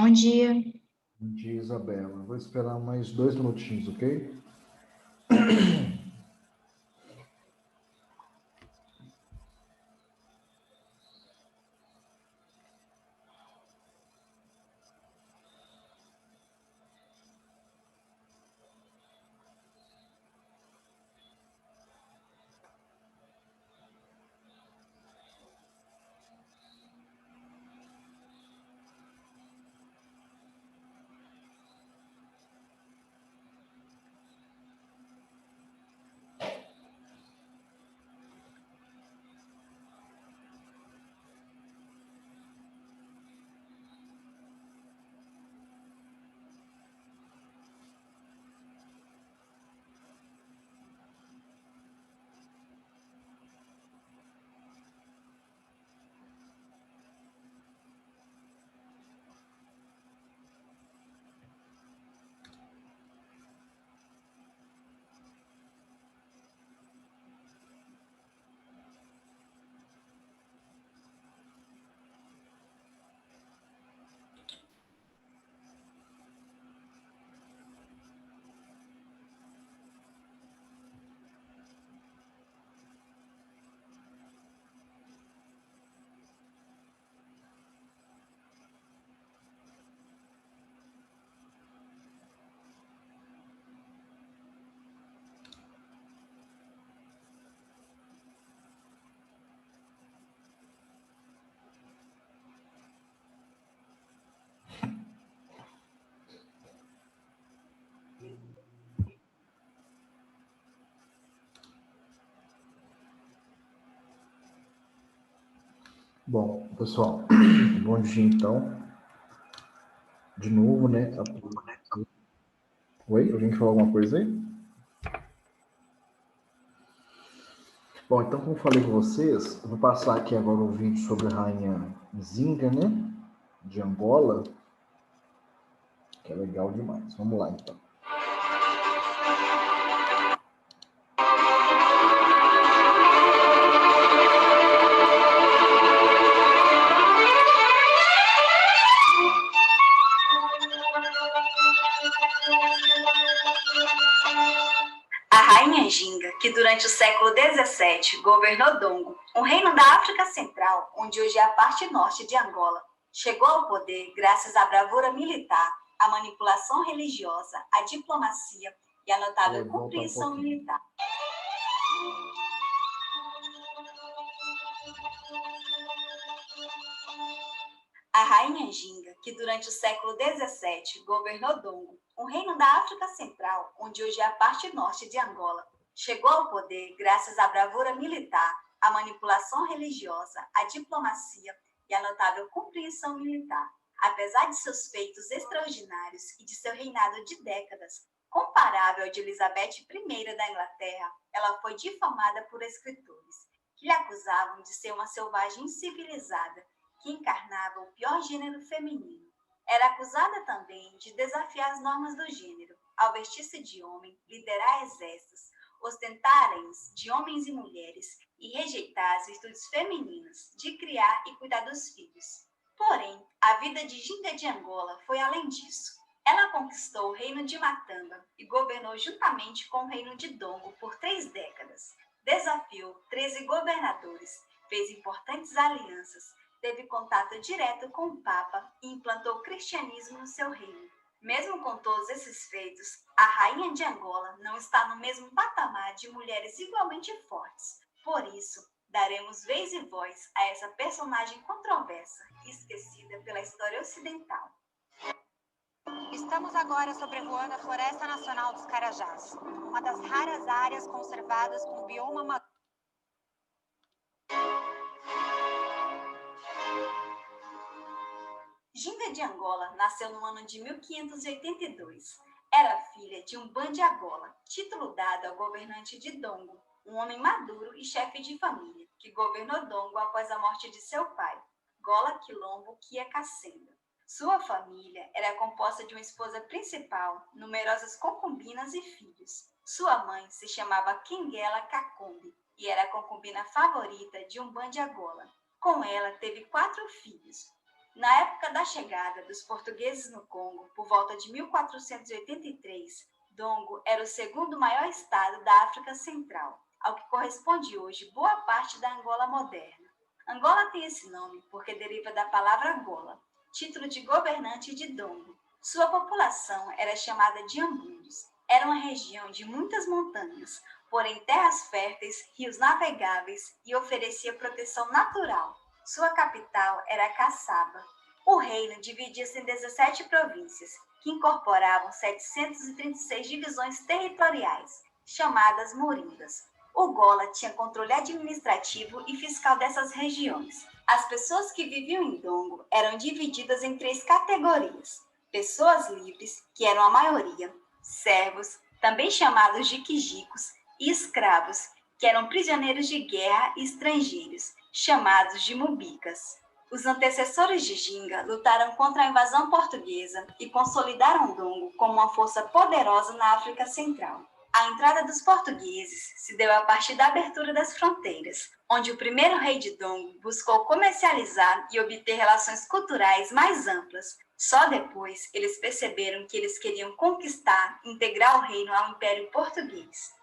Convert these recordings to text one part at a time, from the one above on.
Bom dia. Bom dia, Isabela. Vou esperar mais 2 minutinhos, ok? Bom, pessoal, bom dia então. De novo, né? Oi? Alguém quer falar alguma coisa aí? Bom, então, como falei com vocês, eu vou passar aqui agora um vídeo sobre a rainha Zinga, né? De Angola, que é legal demais. Vamos lá, então. A rainha Ginga, que durante o século XVII governou Dongo, um reino da África Central, onde hoje é a parte norte de Angola, chegou ao poder graças à bravura militar, à manipulação religiosa, à diplomacia e à notável compreensão militar. A rainha Ginga, que durante o século XVII governou Dongo, um reino da África Central, onde hoje é a parte norte de Angola, chegou ao poder graças à bravura militar, à manipulação religiosa, à diplomacia e à notável compreensão militar. Apesar de seus feitos extraordinários e de seu reinado de décadas, comparável ao de Elizabeth I da Inglaterra, ela foi difamada por escritores, que lhe acusavam de ser uma selvagem incivilizada, que encarnava o pior gênero feminino. Era acusada também de desafiar as normas do gênero, ao vestir-se de homem, liderar exércitos, ostentar haréns de homens e mulheres e rejeitar as virtudes femininas de criar e cuidar dos filhos. Porém, a vida de Ginga de Angola foi além disso. Ela conquistou o reino de Matamba e governou juntamente com o reino de Dongo por 3 décadas. Desafiou 13 governadores, fez importantes alianças, teve contato direto com o Papa e implantou o cristianismo no seu reino. Mesmo com todos esses feitos, a rainha de Angola não está no mesmo patamar de mulheres igualmente fortes. Por isso, daremos vez e voz a essa personagem controversa e esquecida pela história ocidental. Estamos agora sobrevoando a Floresta Nacional dos Carajás, uma das raras áreas conservadas com bioma maduro. Ginga de Angola nasceu no ano de 1582. Era filha de um Bandiagola, título dado ao governante de Dongo, um homem maduro e chefe de família, que governou Dongo após a morte de seu pai, Gola Quilombo Kia Kacenda. Sua família era composta de uma esposa principal, numerosas concubinas e filhos. Sua mãe se chamava Quenguela Kakombe e era a concubina favorita de um Bandiagola. Com ela teve 4 filhos: Na época da chegada dos portugueses no Congo, por volta de 1483, Dongo era o segundo maior estado da África Central, ao que corresponde hoje boa parte da Angola moderna. Angola tem esse nome porque deriva da palavra Angola, título de governante de Dongo. Sua população era chamada de Ambundos. Era uma região de muitas montanhas, porém terras férteis, rios navegáveis e oferecia proteção natural. Sua capital era Caçaba. O reino dividia-se em 17 províncias, que incorporavam 736 divisões territoriais, chamadas moringas. O Gola tinha controle administrativo e fiscal dessas regiões. As pessoas que viviam em Dongo eram divididas em 3 categorias: pessoas livres, que eram a maioria, servos, também chamados de quijicos, e escravos, que eram prisioneiros de guerra e estrangeiros, chamados de mubicas. Os antecessores de Ginga lutaram contra a invasão portuguesa e consolidaram Dongo como uma força poderosa na África Central. A entrada dos portugueses se deu a partir da abertura das fronteiras, onde o primeiro rei de Dongo buscou comercializar e obter relações culturais mais amplas. Só depois eles perceberam que eles queriam conquistar e integrar o reino ao Império Português.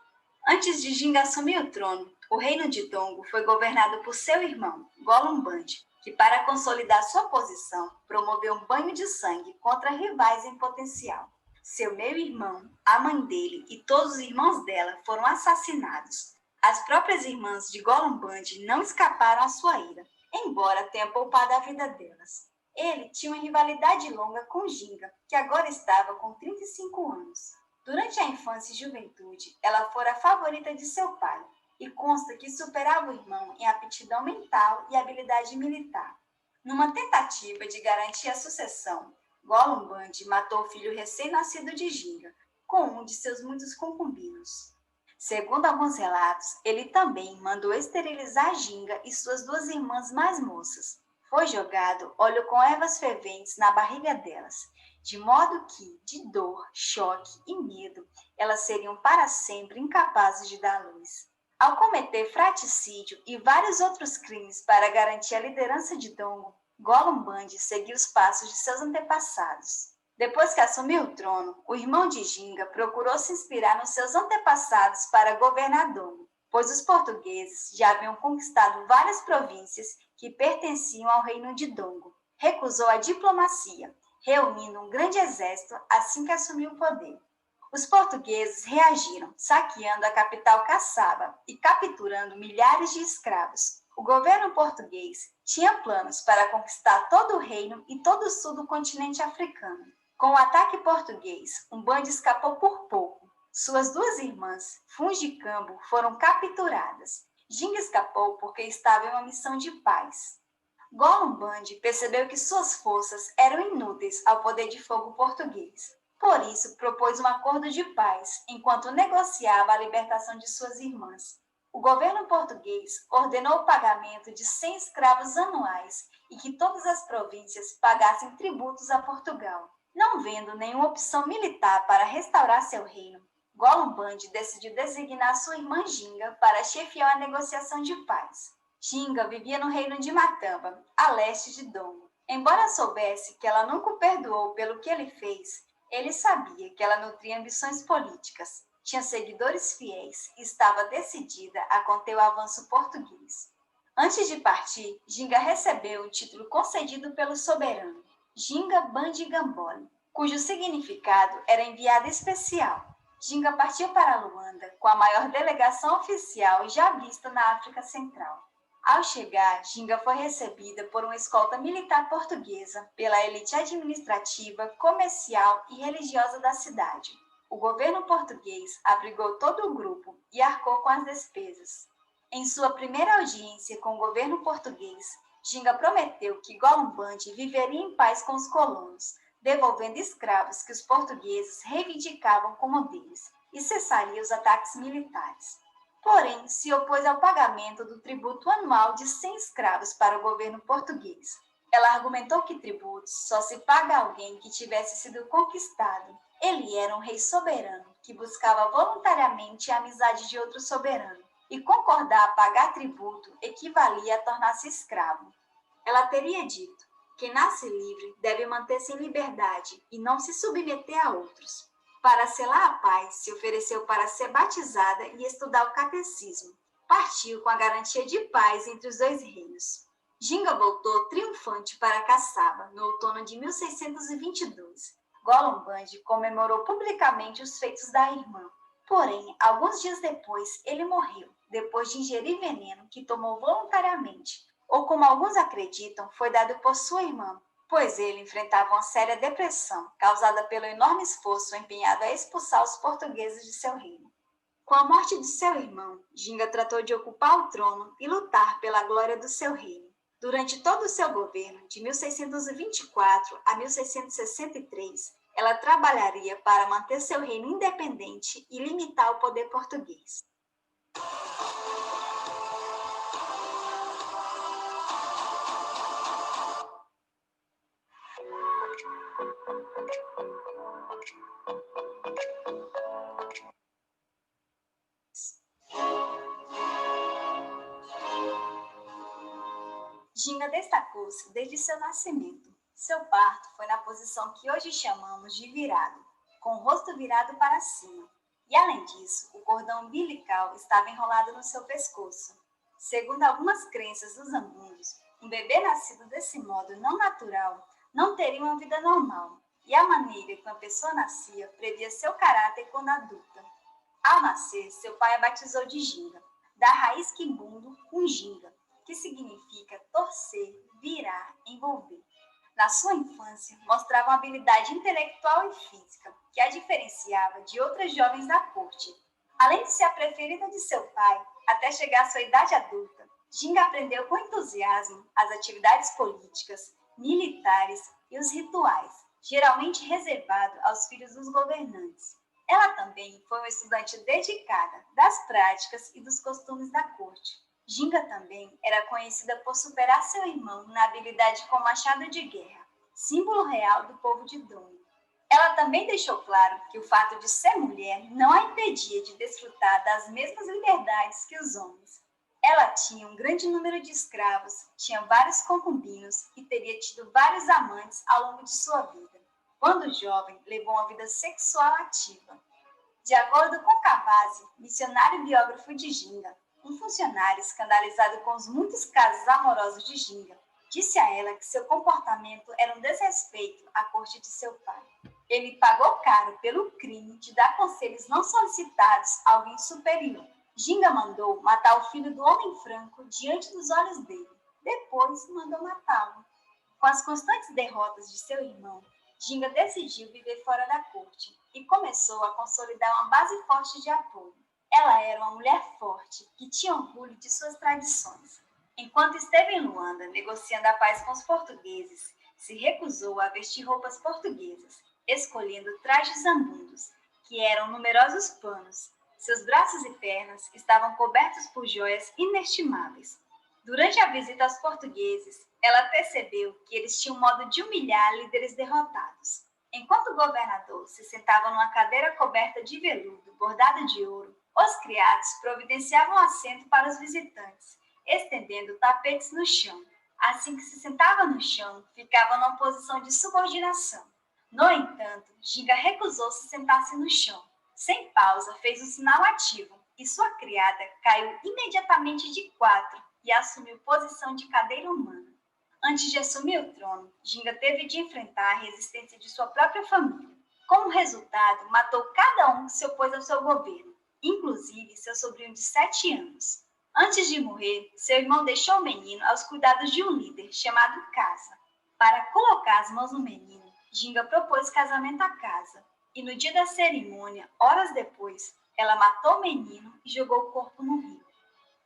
Antes de Ginga assumir o trono, o reino de Dongo foi governado por seu irmão, Golombandi, que para consolidar sua posição, promoveu um banho de sangue contra rivais em potencial. Seu meio-irmão, a mãe dele e todos os irmãos dela foram assassinados. As próprias irmãs de Golombandi não escaparam à sua ira, embora tenha poupado a vida delas. Ele tinha uma rivalidade longa com Ginga, que agora estava com 35 anos. Durante a infância e juventude, ela fora a favorita de seu pai, e consta que superava o irmão em aptidão mental e habilidade militar. Numa tentativa de garantir a sucessão, Golombandi matou o filho recém-nascido de Ginga, com um de seus muitos concubinos. Segundo alguns relatos, ele também mandou esterilizar Ginga e suas 2 irmãs mais moças. Foi jogado óleo com ervas ferventes na barriga delas, de modo que, de dor, choque e medo, elas seriam para sempre incapazes de dar luz. Ao cometer fratricídio e vários outros crimes para garantir a liderança de Dongo, Golombandi seguiu os passos de seus antepassados. Depois que assumiu o trono, o irmão de Ginga procurou se inspirar nos seus antepassados para governar Dongo, pois os portugueses já haviam conquistado várias províncias que pertenciam ao reino de Dongo. Recusou a diplomacia, reunindo um grande exército assim que assumiu o poder. Os portugueses reagiram, saqueando a capital Caçaba e capturando milhares de escravos. O governo português tinha planos para conquistar todo o reino e todo o sul do continente africano. Com o ataque português, Umbandi escapou por pouco. Suas 2 irmãs, Fungi e Cambo, foram capturadas. Ginga escapou porque estava em uma missão de paz. Golombandi percebeu que suas forças eram inúteis ao poder de fogo português. Por isso, propôs um acordo de paz, enquanto negociava a libertação de suas irmãs. O governo português ordenou o pagamento de 100 escravos anuais e que todas as províncias pagassem tributos a Portugal. Não vendo nenhuma opção militar para restaurar seu reino, Golombandi decidiu designar sua irmã Ginga para chefiar a negociação de paz. Ginga vivia no reino de Matamba, a leste de Dongo. Embora soubesse que ela nunca o perdoou pelo que ele fez, ele sabia que ela nutria ambições políticas, tinha seguidores fiéis e estava decidida a conter o avanço português. Antes de partir, Ginga recebeu o título concedido pelo soberano, Ginga Bandi Gambole, cujo significado era enviado especial. Ginga partiu para Luanda com a maior delegação oficial já vista na África Central. Ao chegar, Ginga foi recebida por uma escolta militar portuguesa, pela elite administrativa, comercial e religiosa da cidade. O governo português abrigou todo o grupo e arcou com as despesas. Em sua primeira audiência com o governo português, Ginga prometeu que Golombandi viveria em paz com os colonos, devolvendo escravos que os portugueses reivindicavam como deles, e cessaria os ataques militares. Porém, se opôs ao pagamento do tributo anual de 100 escravos para o governo português. Ela argumentou que tributos só se paga a alguém que tivesse sido conquistado. Ele era um rei soberano que buscava voluntariamente a amizade de outro soberano, e concordar a pagar tributo equivalia a tornar-se escravo. Ela teria dito: Quem nasce livre deve manter-se em liberdade e não se submeter a outros. Para selar a paz, se ofereceu para ser batizada e estudar o catecismo. Partiu com a garantia de paz entre os dois reinos. Ginga voltou triunfante para Caçaba, no outono de 1622. Golomband comemorou publicamente os feitos da irmã. Porém, alguns dias depois, ele morreu, depois de ingerir veneno que tomou voluntariamente, ou como alguns acreditam, foi dado por sua irmã, pois ele enfrentava uma séria depressão, causada pelo enorme esforço empenhado a expulsar os portugueses de seu reino. Com a morte de seu irmão, Ginga tratou de ocupar o trono e lutar pela glória do seu reino. Durante todo o seu governo, de 1624 a 1663, ela trabalharia para manter seu reino independente e limitar o poder português. Ginga destacou-se desde seu nascimento. Seu parto foi na posição que hoje chamamos de virado, com o rosto virado para cima. E, além disso, o cordão umbilical estava enrolado no seu pescoço. Segundo algumas crenças dos Zambundos, um bebê nascido desse modo não natural não teria uma vida normal, e a maneira que uma pessoa nascia previa seu caráter quando adulta. Ao nascer, seu pai a batizou de Ginga, da raiz quimbundo Unginga, que significa torcer, virar, envolver. Na sua infância, mostrava uma habilidade intelectual e física que a diferenciava de outras jovens da corte. Além de ser a preferida de seu pai, até chegar à sua idade adulta, Ginga aprendeu com entusiasmo as atividades políticas, militares e os rituais, geralmente reservado aos filhos dos governantes. Ela também foi uma estudante dedicada das práticas e dos costumes da corte. Ginga também era conhecida por superar seu irmão na habilidade com machado de guerra, símbolo real do povo de Dongo. Ela também deixou claro que o fato de ser mulher não a impedia de desfrutar das mesmas liberdades que os homens. Ela tinha um grande número de escravos, tinha vários concubinos e teria tido vários amantes ao longo de sua vida. Quando jovem, levou uma vida sexual ativa. De acordo com Cavazzi, missionário e biógrafo de Ginga, um funcionário escandalizado com os muitos casos amorosos de Ginga, disse a ela que seu comportamento era um desrespeito à corte de seu pai. Ele pagou caro pelo crime de dar conselhos não solicitados a alguém superior. Ginga mandou matar o filho do homem franco diante dos olhos dele. Depois mandou matá-lo. Com as constantes derrotas de seu irmão, Ginga decidiu viver fora da corte e começou a consolidar uma base forte de apoio. Ela era uma mulher forte, que tinha orgulho de suas tradições. Enquanto esteve em Luanda negociando a paz com os portugueses, se recusou a vestir roupas portuguesas, escolhendo trajes zambundos, que eram numerosos panos. Seus braços e pernas estavam cobertos por joias inestimáveis. Durante a visita aos portugueses, ela percebeu que eles tinham um modo de humilhar líderes derrotados. Enquanto o governador se sentava numa cadeira coberta de veludo bordado de ouro, os criados providenciavam assento para os visitantes, estendendo tapetes no chão. Assim que se sentava no chão, ficava numa posição de subordinação. No entanto, Ginga recusou-se sentar-se no chão. Sem pausa, fez um sinal ativo e sua criada caiu imediatamente de quatro e assumiu posição de cadeira humana. Antes de assumir o trono, Ginga teve de enfrentar a resistência de sua própria família. Como resultado, matou cada um que se opôs ao seu governo, inclusive seu sobrinho de 7 anos. Antes de morrer, seu irmão deixou o menino aos cuidados de um líder chamado Casa. Para colocar as mãos no menino, Ginga propôs casamento à Casa. E no dia da cerimônia, horas depois, ela matou o menino e jogou o corpo no rio.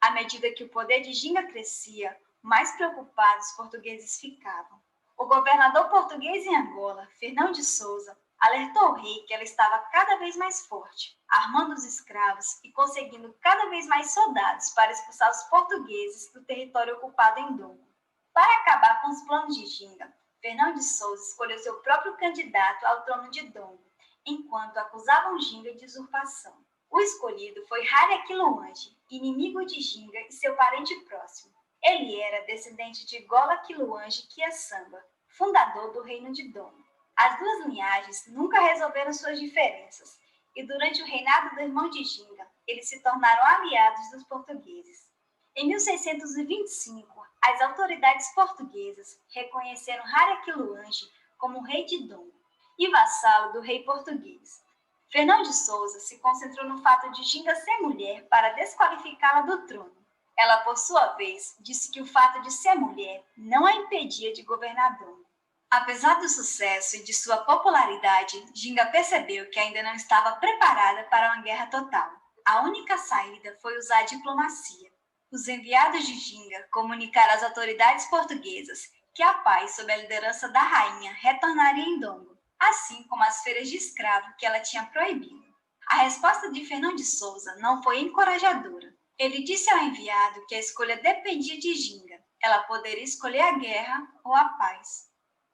À medida que o poder de Ginga crescia, mais preocupados os portugueses ficavam. O governador português em Angola, Fernão de Souza, alertou o rei que ela estava cada vez mais forte, armando os escravos e conseguindo cada vez mais soldados para expulsar os portugueses do território ocupado em Dongo. Para acabar com os planos de Ginga, Fernão de Souza escolheu seu próprio candidato ao trono de Dongo, enquanto acusavam Ginga de usurpação. O escolhido foi Haile Quiluange, inimigo de Ginga e seu parente próximo. Ele era descendente de Gola Quiluange Kiassamba, fundador do reino de Dongo. As duas linhagens nunca resolveram suas diferenças, e durante o reinado do irmão de Ginga, eles se tornaram aliados dos portugueses. Em 1625, as autoridades portuguesas reconheceram Hara Quiluange como rei de Dongo e vassalo do rei português. Fernão de Souza se concentrou no fato de Ginga ser mulher para desqualificá-la do trono. Ela, por sua vez, disse que o fato de ser mulher não a impedia de governar Dongo. Apesar do sucesso e de sua popularidade, Ginga percebeu que ainda não estava preparada para uma guerra total. A única saída foi usar a diplomacia. Os enviados de Ginga comunicaram às autoridades portuguesas que a paz, sob a liderança da rainha, retornaria em Dongo, assim como as feiras de escravo que ela tinha proibido. A resposta de Fernão de Souza não foi encorajadora. Ele disse ao enviado que a escolha dependia de Ginga. Ela poderia escolher a guerra ou a paz.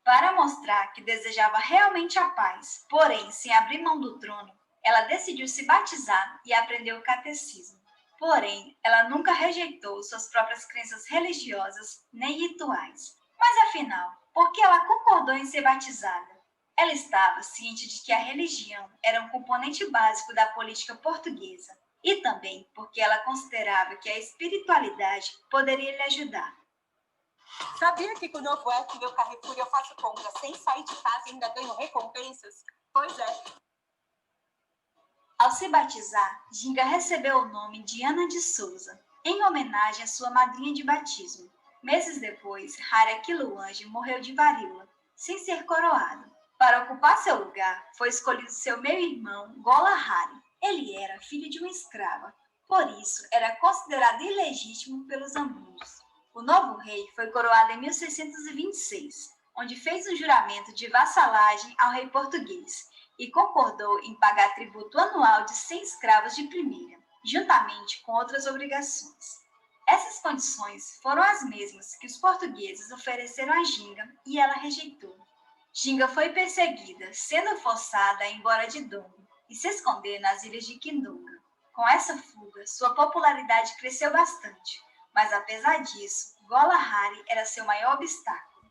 Para mostrar que desejava realmente a paz, porém sem abrir mão do trono, ela decidiu se batizar e aprendeu o catecismo. Porém, ela nunca rejeitou suas próprias crenças religiosas nem rituais. Mas afinal, por que ela concordou em ser batizada? Ela estava ciente de que a religião era um componente básico da política portuguesa e também porque ela considerava que a espiritualidade poderia lhe ajudar. Sabia que com o novo app meu Carrefour eu faço compras sem sair de casa e ainda ganho recompensas? Pois é. Ao se batizar, Ginga recebeu o nome de Ana de Souza, em homenagem à sua madrinha de batismo. Meses depois, Hara Quiluange morreu de varíola, sem ser coroado. Para ocupar seu lugar, foi escolhido seu meio-irmão, Gola Hari. Ele era filho de uma escrava, por isso era considerado ilegítimo pelos zambuns. O novo rei foi coroado em 1626, onde fez um juramento de vassalagem ao rei português e concordou em pagar tributo anual de 100 escravos de primeira, juntamente com outras obrigações. Essas condições foram as mesmas que os portugueses ofereceram a Ginga e ela rejeitou. Ginga foi perseguida, sendo forçada a ir embora de Dongo e se esconder nas ilhas de Quindonga. Com essa fuga, sua popularidade cresceu bastante. Mas, apesar disso, Gola Hari era seu maior obstáculo.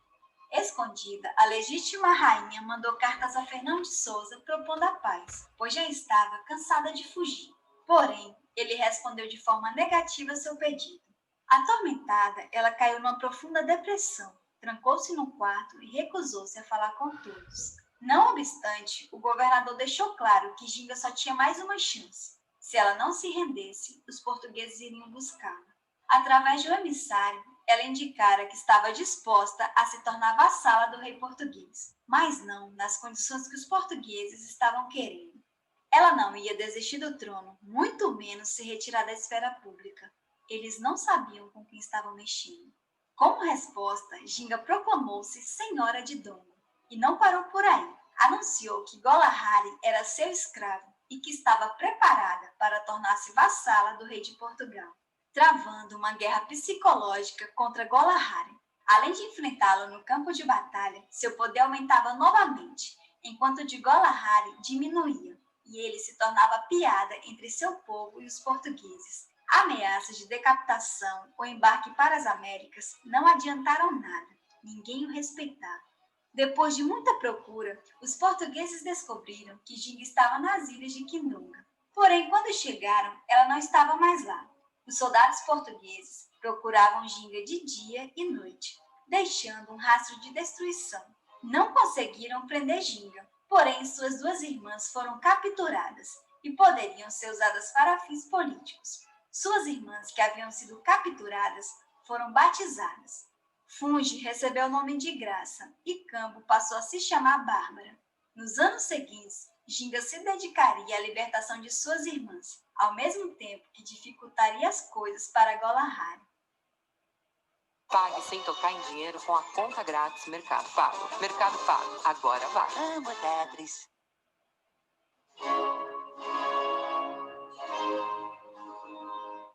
Escondida, a legítima rainha mandou cartas a Fernão de Souza propondo a paz, pois já estava cansada de fugir. Porém, ele respondeu de forma negativa a seu pedido. Atormentada, ela caiu numa profunda depressão, trancou-se num quarto e recusou-se a falar com todos. Não obstante, o governador deixou claro que Ginga só tinha mais uma chance. Se ela não se rendesse, os portugueses iriam buscá-la. Através de um emissário, ela indicara que estava disposta a se tornar vassala do rei português, mas não nas condições que os portugueses estavam querendo. Ela não ia desistir do trono, muito menos se retirar da esfera pública. Eles não sabiam com quem estavam mexendo. Como resposta, Ginga proclamou-se Senhora de Dongo. E não parou por aí. Anunciou que Gola Hari era seu escravo e que estava preparada para tornar-se vassala do rei de Portugal, travando uma guerra psicológica contra Gola Hari. Além de enfrentá-lo no campo de batalha, seu poder aumentava novamente, enquanto o de Gola Hari diminuía, e ele se tornava piada entre seu povo e os portugueses. Ameaças de decapitação ou embarque para as Américas não adiantaram nada, ninguém o respeitava. Depois de muita procura, os portugueses descobriram que Ginga estava nas ilhas de Quindonga. Porém, quando chegaram, ela não estava mais lá. Os soldados portugueses procuravam Ginga de dia e noite, deixando um rastro de destruição. Não conseguiram prender Ginga, porém suas duas irmãs foram capturadas e poderiam ser usadas para fins políticos. Suas irmãs que haviam sido capturadas foram batizadas. Funge recebeu o nome de Graça e Cambo passou a se chamar Bárbara. Nos anos seguintes, Ginga se dedicaria à libertação de suas irmãs, ao mesmo tempo que dificultaria as coisas para Gola Hari. Pague sem tocar em dinheiro com a conta grátis Mercado Pago. Mercado Pago, agora vai. Amo Tetris.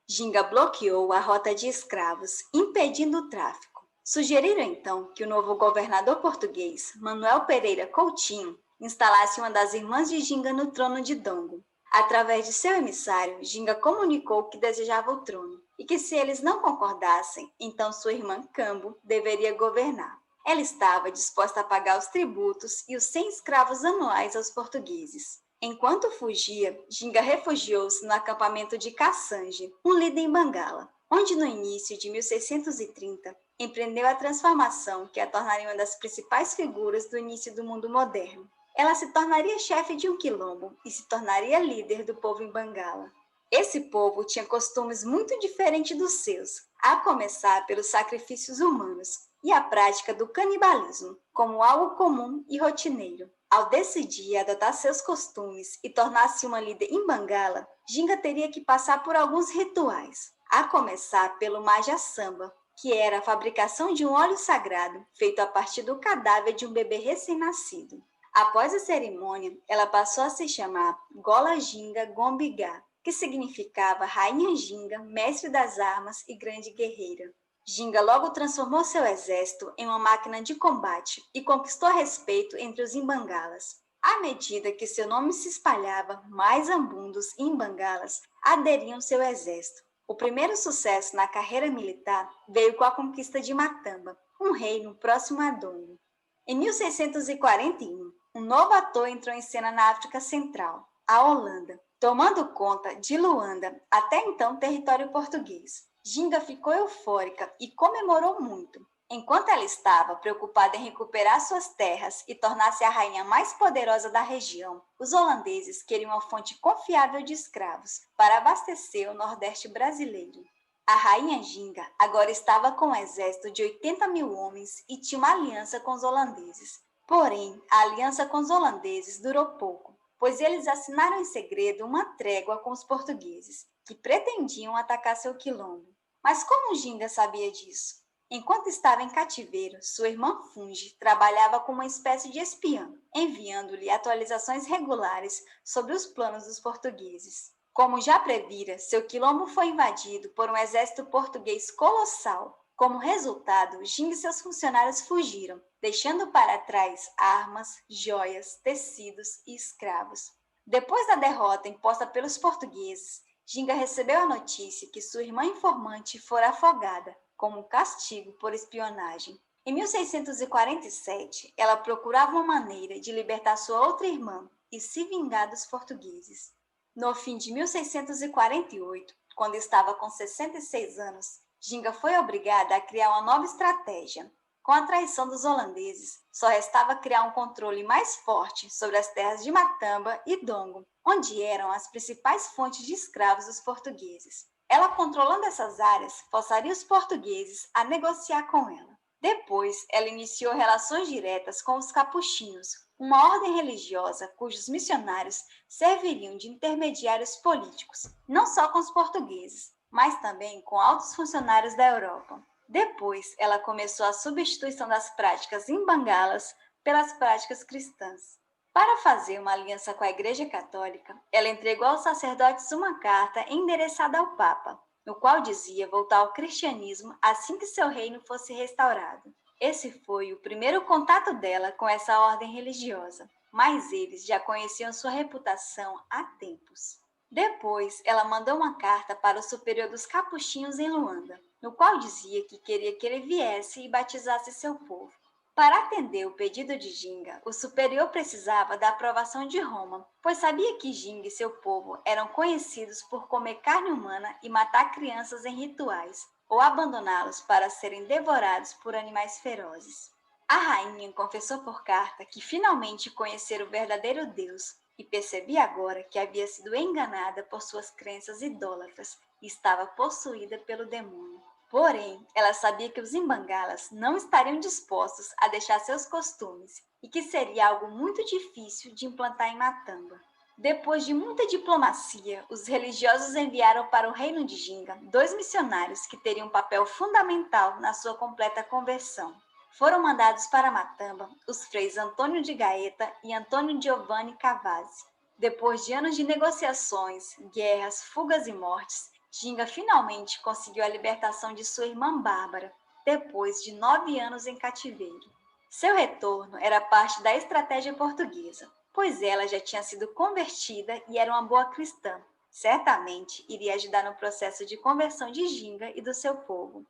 Ginga bloqueou a rota de escravos, impedindo o tráfico. Sugeriram então que o novo governador português, Manuel Pereira Coutinho, instalasse uma das irmãs de Ginga no trono de Dongo. Através de seu emissário, Ginga comunicou que desejava o trono e que se eles não concordassem, então sua irmã Cambo deveria governar. Ela estava disposta a pagar os tributos e os 100 escravos anuais aos portugueses. Enquanto fugia, Ginga refugiou-se no acampamento de Kassange, um líder em Bengala, onde no início de 1630 empreendeu a transformação que a tornaria uma das principais figuras do início do mundo moderno. Ela se tornaria chefe de um quilombo e se tornaria líder do povo em Bengala. Esse povo tinha costumes muito diferentes dos seus, a começar pelos sacrifícios humanos e a prática do canibalismo, como algo comum e rotineiro. Ao decidir adotar seus costumes e tornar-se uma líder em Bengala, Ginga teria que passar por alguns rituais, a começar pelo Maja Samba, que era a fabricação de um óleo sagrado feito a partir do cadáver de um bebê recém-nascido. Após a cerimônia, ela passou a se chamar Gola Ginga Gombigá, que significava Rainha Ginga, mestre das armas e grande guerreira. Ginga logo transformou seu exército em uma máquina de combate e conquistou respeito entre os imbangalas. À medida que seu nome se espalhava, mais ambundos e imbangalas aderiam ao seu exército. O primeiro sucesso na carreira militar veio com a conquista de Matamba, um reino próximo a Dongo. Em 1641, um novo ator entrou em cena na África Central, a Holanda, tomando conta de Luanda, até então território português. Ginga ficou eufórica e comemorou muito. Enquanto ela estava preocupada em recuperar suas terras e tornar-se a rainha mais poderosa da região, os holandeses queriam uma fonte confiável de escravos para abastecer o Nordeste brasileiro. A rainha Ginga agora estava com um exército de 80 mil homens e tinha uma aliança com os holandeses. Porém, a aliança com os holandeses durou pouco, pois eles assinaram em segredo uma trégua com os portugueses, que pretendiam atacar seu quilombo. Mas como Ginga sabia disso? Enquanto estava em cativeiro, sua irmã Fungi trabalhava como uma espécie de espiã, enviando-lhe atualizações regulares sobre os planos dos portugueses. Como já previra, seu quilombo foi invadido por um exército português colossal. Como resultado, Ginga e seus funcionários fugiram, deixando para trás armas, joias, tecidos e escravos. Depois da derrota imposta pelos portugueses, Ginga recebeu a notícia que sua irmã informante fora afogada, como castigo por espionagem. Em 1647, ela procurava uma maneira de libertar sua outra irmã e se vingar dos portugueses. No fim de 1648, quando estava com 66 anos, Ginga foi obrigada a criar uma nova estratégia. Com a traição dos holandeses, só restava criar um controle mais forte sobre as terras de Matamba e Dongo, onde eram as principais fontes de escravos dos portugueses. Ela, controlando essas áreas, forçaria os portugueses a negociar com ela. Depois, ela iniciou relações diretas com os capuchinhos, uma ordem religiosa cujos missionários serviriam de intermediários políticos, não só com os portugueses, mas também com altos funcionários da Europa. Depois, ela começou a substituição das práticas imbangalas pelas práticas cristãs. Para fazer uma aliança com a Igreja Católica, ela entregou aos sacerdotes uma carta endereçada ao Papa, no qual dizia voltar ao cristianismo assim que seu reino fosse restaurado. Esse foi o primeiro contato dela com essa ordem religiosa, mas eles já conheciam sua reputação há tempos. Depois, ela mandou uma carta para o superior dos capuchinhos em Luanda, no qual dizia que queria que ele viesse e batizasse seu povo. Para atender o pedido de Ginga, o superior precisava da aprovação de Roma, pois sabia que Ginga e seu povo eram conhecidos por comer carne humana e matar crianças em rituais, ou abandoná-los para serem devorados por animais ferozes. A rainha confessou por carta que finalmente conhecera o verdadeiro Deus e percebia agora que havia sido enganada por suas crenças idólatras e estava possuída pelo demônio. Porém, ela sabia que os imbangalas não estariam dispostos a deixar seus costumes e que seria algo muito difícil de implantar em Matamba. Depois de muita diplomacia, os religiosos enviaram para o reino de Ginga 2 missionários que teriam um papel fundamental na sua completa conversão. Foram mandados para Matamba os freis Antônio de Gaeta e Antônio Giovanni Cavazzi. Depois de anos de negociações, guerras, fugas e mortes, Ginga finalmente conseguiu a libertação de sua irmã Bárbara, depois de 9 anos em cativeiro. Seu retorno era parte da estratégia portuguesa, pois ela já tinha sido convertida e era uma boa cristã. Certamente iria ajudar no processo de conversão de Ginga e do seu povo.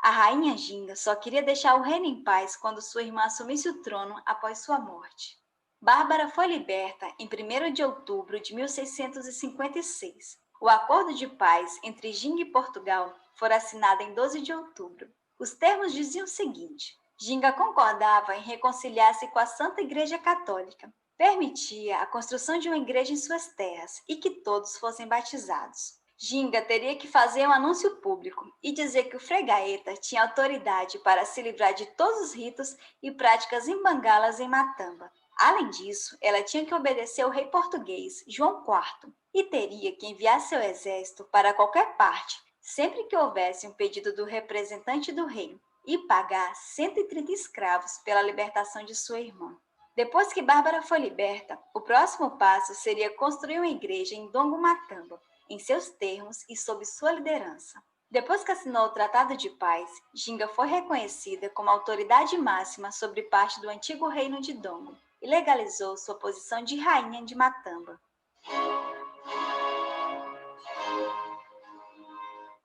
A rainha Ginga só queria deixar o reino em paz quando sua irmã assumisse o trono após sua morte. Bárbara foi liberta em 1º de outubro de 1656. O acordo de paz entre Ginga e Portugal foi assinado em 12 de outubro. Os termos diziam o seguinte: Ginga concordava em reconciliar-se com a Santa Igreja Católica, permitia a construção de uma igreja em suas terras e que todos fossem batizados. Ginga teria que fazer um anúncio público e dizer que o Frei Gaeta tinha autoridade para se livrar de todos os ritos e práticas imbangalas em Matamba. Além disso, ela tinha que obedecer ao rei português, João IV, e teria que enviar seu exército para qualquer parte, sempre que houvesse um pedido do representante do rei, e pagar 130 escravos pela libertação de sua irmã. Depois que Bárbara foi liberta, o próximo passo seria construir uma igreja em Dongo Matamba, em seus termos e sob sua liderança. Depois que assinou o Tratado de Paz, Ginga foi reconhecida como autoridade máxima sobre parte do antigo reino de Dongo e legalizou sua posição de rainha de Matamba.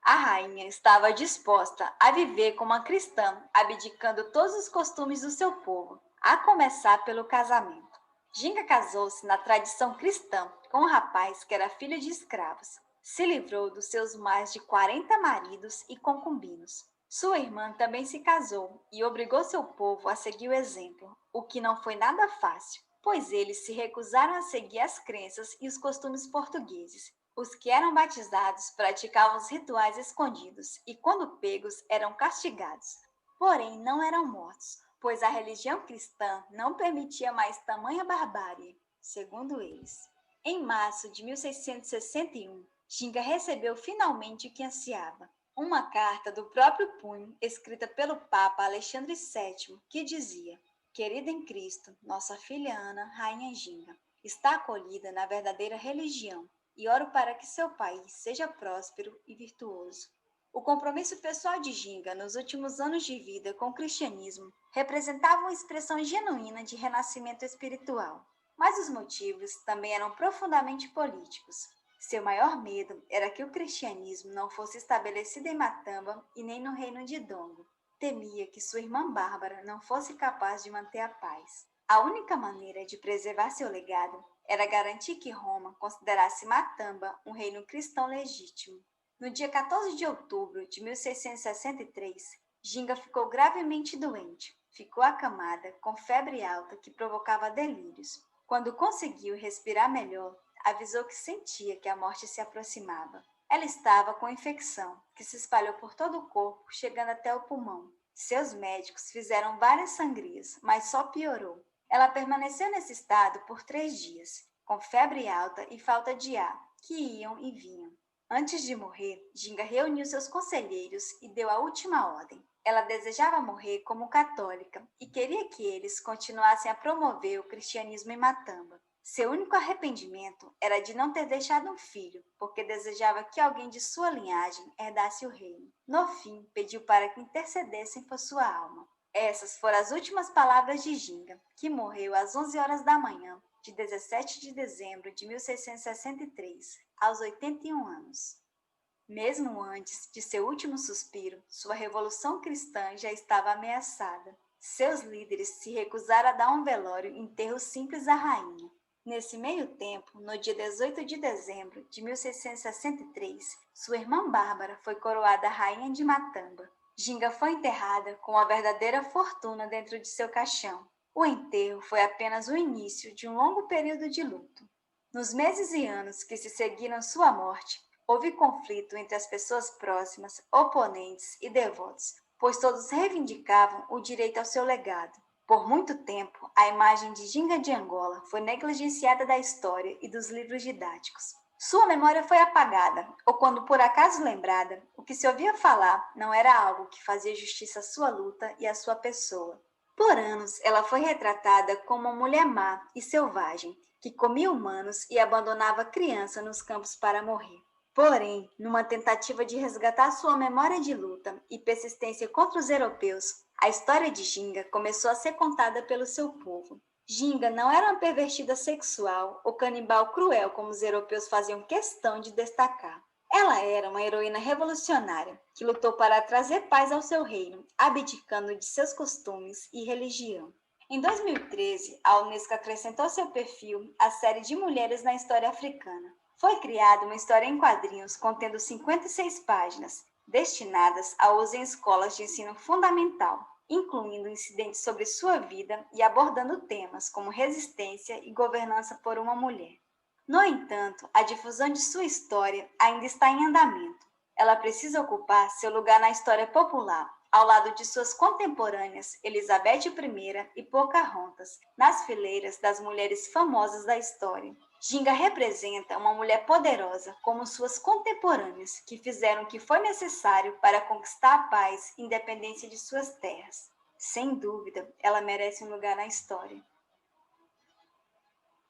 A rainha estava disposta a viver como uma cristã, abdicando todos os costumes do seu povo, a começar pelo casamento. Ginga casou-se na tradição cristã com um rapaz que era filho de escravos. Se livrou dos seus mais de 40 maridos e concubinos. Sua irmã também se casou e obrigou seu povo a seguir o exemplo, o que não foi nada fácil, pois eles se recusaram a seguir as crenças e os costumes portugueses. Os que eram batizados praticavam os rituais escondidos e, quando pegos, eram castigados. Porém, não eram mortos, pois a religião cristã não permitia mais tamanha barbárie, segundo eles. Em março de 1661, Ginga recebeu finalmente o que ansiava, uma carta do próprio punho, escrita pelo Papa Alexandre VII, que dizia: Querida em Cristo, nossa filha Ana, Rainha Ginga, está acolhida na verdadeira religião e oro para que seu país seja próspero e virtuoso. O compromisso pessoal de Ginga nos últimos anos de vida com o cristianismo representava uma expressão genuína de renascimento espiritual, mas os motivos também eram profundamente políticos. Seu maior medo era que o cristianismo não fosse estabelecido em Matamba e nem no reino de Dongo. Temia que sua irmã Bárbara não fosse capaz de manter a paz. A única maneira de preservar seu legado era garantir que Roma considerasse Matamba um reino cristão legítimo. No dia 14 de outubro de 1663, Ginga ficou gravemente doente. Ficou acamada, com febre alta que provocava delírios. Quando conseguiu respirar melhor, avisou que sentia que a morte se aproximava. Ela estava com infecção, que se espalhou por todo o corpo, chegando até o pulmão. Seus médicos fizeram várias sangrias, mas só piorou. Ela permaneceu nesse estado por 3 dias, com febre alta e falta de ar, que iam e vinham. Antes de morrer, Ginga reuniu seus conselheiros e deu a última ordem. Ela desejava morrer como católica e queria que eles continuassem a promover o cristianismo em Matamba. Seu único arrependimento era de não ter deixado um filho, porque desejava que alguém de sua linhagem herdasse o reino. No fim, pediu para que intercedessem por sua alma. Essas foram as últimas palavras de Ginga, que morreu às 11 horas da manhã, de 17 de dezembro de 1663, aos 81 anos. Mesmo antes de seu último suspiro, sua revolução cristã já estava ameaçada. Seus líderes se recusaram a dar um velório e enterro simples à rainha. Nesse meio tempo, no dia 18 de dezembro de 1663, sua irmã Bárbara foi coroada rainha de Matamba. Ginga foi enterrada com uma verdadeira fortuna dentro de seu caixão. O enterro foi apenas o início de um longo período de luto. Nos meses e anos que se seguiram sua morte, houve conflito entre as pessoas próximas, oponentes e devotos, pois todos reivindicavam o direito ao seu legado. Por muito tempo, a imagem de Ginga de Angola foi negligenciada da história e dos livros didáticos. Sua memória foi apagada, ou quando por acaso lembrada, o que se ouvia falar não era algo que fazia justiça à sua luta e à sua pessoa. Por anos, ela foi retratada como uma mulher má e selvagem, que comia humanos e abandonava criança nos campos para morrer. Porém, numa tentativa de resgatar sua memória de luta e persistência contra os europeus, a história de Ginga começou a ser contada pelo seu povo. Ginga não era uma pervertida sexual ou canibal cruel como os europeus faziam questão de destacar. Ela era uma heroína revolucionária que lutou para trazer paz ao seu reino, abdicando de seus costumes e religião. Em 2013, a Unesco acrescentou ao seu perfil a série de mulheres na história africana. Foi criada uma história em quadrinhos contendo 56 páginas, destinadas ao uso em escolas de ensino fundamental, incluindo incidentes sobre sua vida e abordando temas como resistência e governança por uma mulher. No entanto, a difusão de sua história ainda está em andamento. Ela precisa ocupar seu lugar na história popular, ao lado de suas contemporâneas Elizabeth I e Pocahontas, nas fileiras das mulheres famosas da história. Ginga representa uma mulher poderosa como suas contemporâneas, que fizeram o que foi necessário para conquistar a paz e independência de suas terras. Sem dúvida, ela merece um lugar na história.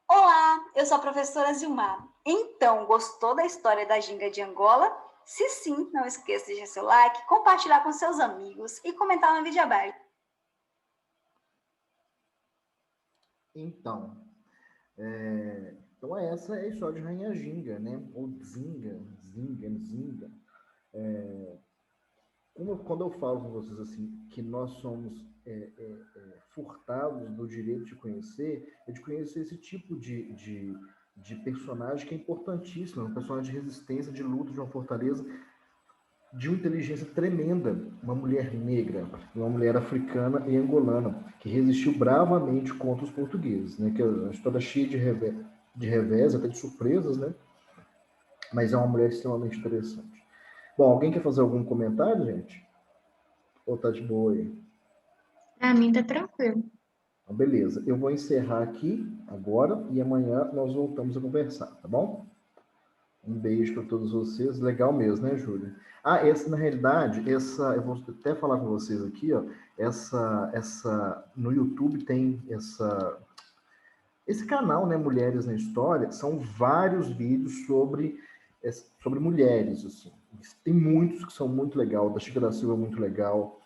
Olá, eu sou a professora Zilmar. Então, gostou da história da Ginga de Angola? Se sim, não esqueça de deixar seu like, compartilhar com seus amigos e comentar no vídeo aberto. Então, essa é a história de Rainha Ginga, né? Ou Zinga. Quando eu falo com vocês assim, que nós somos furtados do direito de conhecer, é de conhecer esse tipo de personagem que é importantíssimo, um personagem de resistência, de luta, de uma fortaleza, de uma inteligência tremenda, uma mulher negra, uma mulher africana e angolana, que resistiu bravamente contra os portugueses, né? Que é uma história cheia de revés, até de surpresas, né? Mas é uma mulher extremamente interessante. Bom, alguém quer fazer algum comentário, gente? Ou tá de boa aí? Pra mim tá tranquilo. Então, beleza. Eu vou encerrar aqui agora e amanhã nós voltamos a conversar, tá bom? Um beijo para todos vocês. Legal mesmo, né, Júlia? Na realidade, eu vou até falar com vocês aqui, ó. No YouTube tem esse canal, né, Mulheres na História. São vários vídeos sobre mulheres, assim. Tem muitos que são muito legal. Da Chica da Silva é muito legal.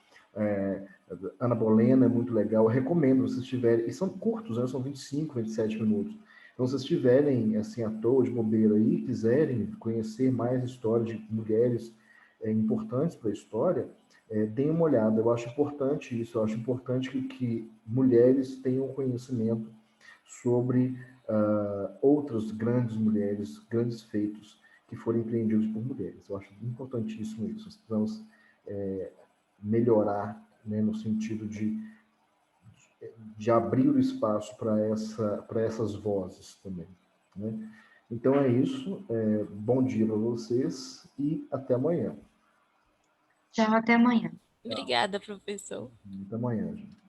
Ana Bolena é muito legal. Eu recomendo, se vocês tiverem. E são curtos, né? São 25, 27 minutos. Então, se vocês estiverem assim, à toa, de bobeira aí, quiserem conhecer mais histórias de mulheres importantes para a história, deem uma olhada. Eu acho importante isso. Eu acho importante que mulheres tenham conhecimento sobre outras grandes mulheres, grandes feitos que foram empreendidos por mulheres. Eu acho importantíssimo isso. Nós precisamos melhorar, né, no sentido de abrir o espaço para essas vozes também, né? Então é isso. Bom dia para vocês e até amanhã. Tchau, até amanhã. Obrigada, professor. Até amanhã, gente.